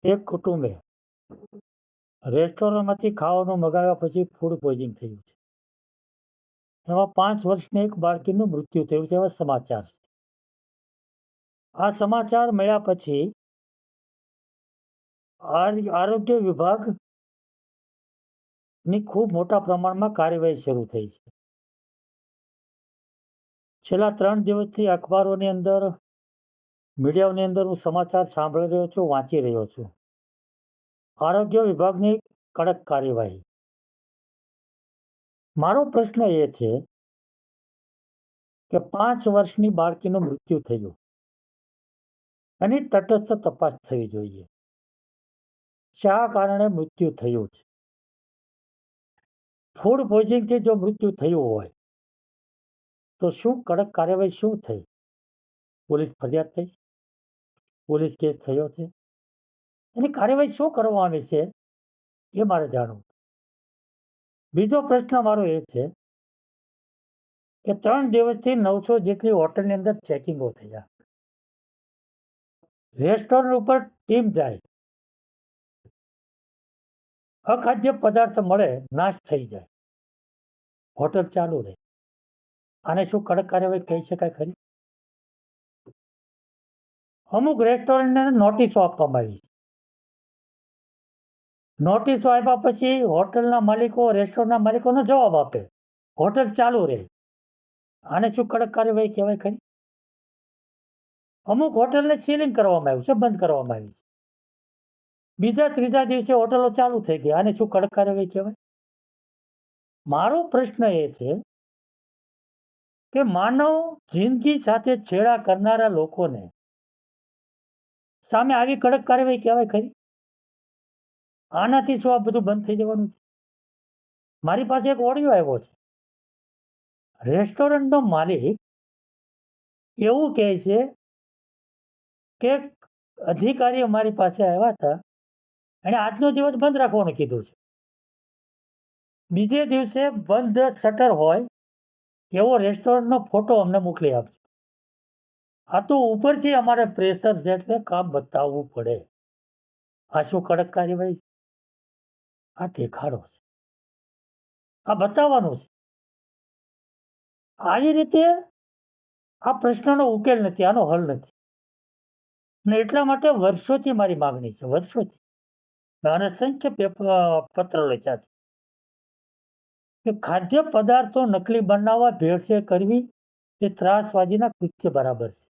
એક કુટુંબે રેસ્ટોરન્ટમાંથી ખાવાનું મગાવ્યા પછી ફૂડ પોઈઝનિંગ થયું છે. એમાં 5 વર્ષની એક બાળકીનું મૃત્યુ થયું છે, એવા સમાચાર છે. આ સમાચાર મળ્યા પછી આરોગ્ય વિભાગની ખૂબ મોટા પ્રમાણમાં કાર્યવાહી શરૂ થઈ છે. છેલ્લા 3 દિવસથી અખબારોની અંદર, મીડિયાની અંદર હું સમાચાર સાંભળી રહ્યો છું, વાંચી રહ્યો છું. આરોગ્ય વિભાગની કડક કાર્યવાહી. મારો પ્રશ્ન એ છે કે 5 વર્ષની બાળકીનું મૃત્યુ થયું, એની તટસ્થ તપાસ થવી જોઈએ. શા કારણે મૃત્યુ થયું છે? ફૂડ પોઈઝનિંગથી જો મૃત્યુ થયું હોય તો શું કડક કાર્યવાહી શું થઈ? પોલીસ ફરિયાદ થઈ? પોલીસ કેસ થયો છે? એની કાર્યવાહી શું કરવામાં આવી છે એ મારે જાણવું. બીજો પ્રશ્ન મારો એ છે કે 3 દિવસથી 900 જેટલી હોટલની અંદર ચેકિંગો થયા. રેસ્ટોરન્ટ ઉપર ટીમ જાય, અખાદ્ય પદાર્થ મળે, નાશ થઈ જાય, હોટલ ચાલુ રહે. આને શું કડક કાર્યવાહી કહી શકાય ખરી? અમુક રેસ્ટોરન્ટને નોટિસો આપવામાં આવી છે. નોટિસો આપ્યા પછી હોટલના માલિકો, રેસ્ટોરન્ટના માલિકોનો જવાબ આપે, હોટલ ચાલુ રહે. આને શું કડક કાર્યવાહી કહેવાય ખરી? અમુક હોટલને સીલિંગ કરવામાં આવ્યું છે, બંધ કરવામાં આવી છે. બીજા ત્રીજા દિવસે હોટલો ચાલુ થઈ ગઈ. આને શું કડક કાર્યવાહી કહેવાય? મારો પ્રશ્ન એ છે કે માનવ જિંદગી સાથે છેડા કરનારા લોકોને સામે આવી કડક કાર્યવાહી કહેવાય ખરી? આનાથી શું આ બધું બંધ થઈ જવાનું છે? મારી પાસે એક ઓડિયો આવ્યો છે. રેસ્ટોરન્ટનો માલિક એવું કહે છે કે અધિકારીઓ મારી પાસે આવ્યા હતા, એને આજનો દિવસ બંધ રાખવાનું કીધું છે. બીજે દિવસે બંધ શટર હોય એવો રેસ્ટોરન્ટનો ફોટો અમને મોકલી આપજો. આ તો ઉપરથી અમારે પ્રેશર છે એટલે કામ બતાવવું પડે. આ શું કડક કાર્યવાહી? આ દેખાડો છે, આ બતાવવાનું છે. આવી રીતે આ પ્રશ્નનો ઉકેલ નથી, આનો હલ નથી. ને એટલા માટે વર્ષોથી મારી માગણી છે, વર્ષોથી. અને અસંખ્ય પત્ર લખ્યા છે કે ખાદ્ય પદાર્થો નકલી બનાવવા, ભેળસેળ કરવી એ ત્રાસવાદીના કૃત્ય બરાબર છે.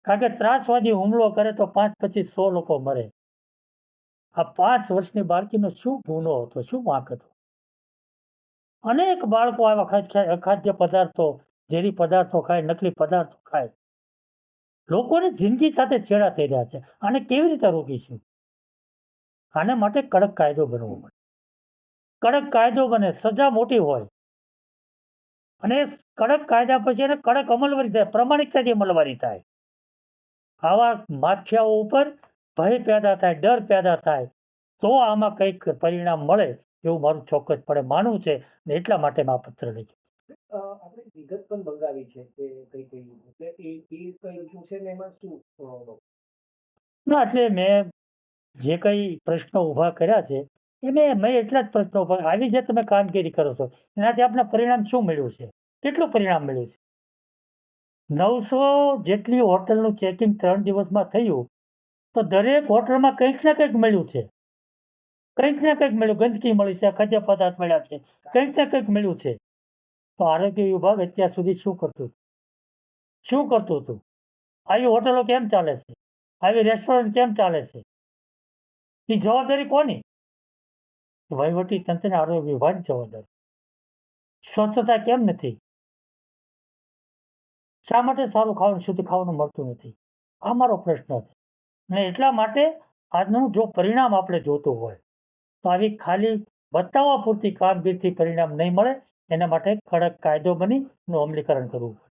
કારણ કે ત્રાસવાદી હુમલો કરે તો 5, 25, 100 લોકો મરે. આ 5 વર્ષની બાળકીનો શું ગુનો હતો, શું વાંક હતો? અનેક બાળકો આવા અખાદ્ય પદાર્થો, ઝેરી પદાર્થો ખાય, નકલી પદાર્થો ખાય. લોકોની જિંદગી સાથે છેડા થઈ રહ્યા છે. આને કેવી રીતે રોકીશું? આને માટે કડક કાયદો બનવો પડે. કડક કાયદો બને, સજા મોટી હોય, અને કડક કાયદા પછી એને કડક અમલવારી થાય, પ્રમાણિકતાથી અમલવારી થાય. આવા માફિયાઓ ઉપર ભય પેદા થાય, ડર પેદા થાય, તો આમાં કંઈક પરિણામ મળે એવું મારું ચોક્કસપણે માનવું છે. ને એટલા માટે મેં આ પત્ર લખ્યો. આપણે વિગત પણ મંગાવી છે કે કઈ કઈ એટલે એ કઈ છે ને એમાં શું ના, એટલે મેં જે કંઈ પ્રશ્નો ઊભા કર્યા છે એ મેં એટલા જ પ્રશ્નો ઊભા. આવી જે તમે કામગીરી કરો છો એનાથી આપણે પરિણામ શું મળ્યું છે? કેટલું પરિણામ મળ્યું છે? 900 જેટલી હોટલનું ચેકિંગ 3 દિવસમાં થયું તો દરેક હોટલમાં કંઈક ને કંઈક મળ્યું છે. કંઈક ને કંઈક મળ્યું. ગંદકી મળી છે, ખાદ્ય પદાર્થ મળ્યા છે, કંઈક ને કંઈક મળ્યું છે. તો આરોગ્ય વિભાગ અત્યાર સુધી શું કરતું હતું? આવી હોટલો કેમ ચાલે છે? આવી રેસ્ટોરન્ટ કેમ ચાલે છે? એ જવાબદારી કોની? વહીવટી તંત્રને, આરોગ્ય વિભાગ જવાબદારી. સ્વચ્છતા કેમ નથી? શા માટે સારું ખાવાનું, શુદ્ધ ખાવાનું મળતું નથી? આ મારો પ્રશ્ન છે. અને એટલા માટે આજનું જો પરિણામ આપણે જોતું હોય તો આવી ખાલી બતાવવા પૂરતી કામગીરીથી પરિણામ નહીં મળે. એના માટે કડક કાયદો બની અમલીકરણ કરવું પડે.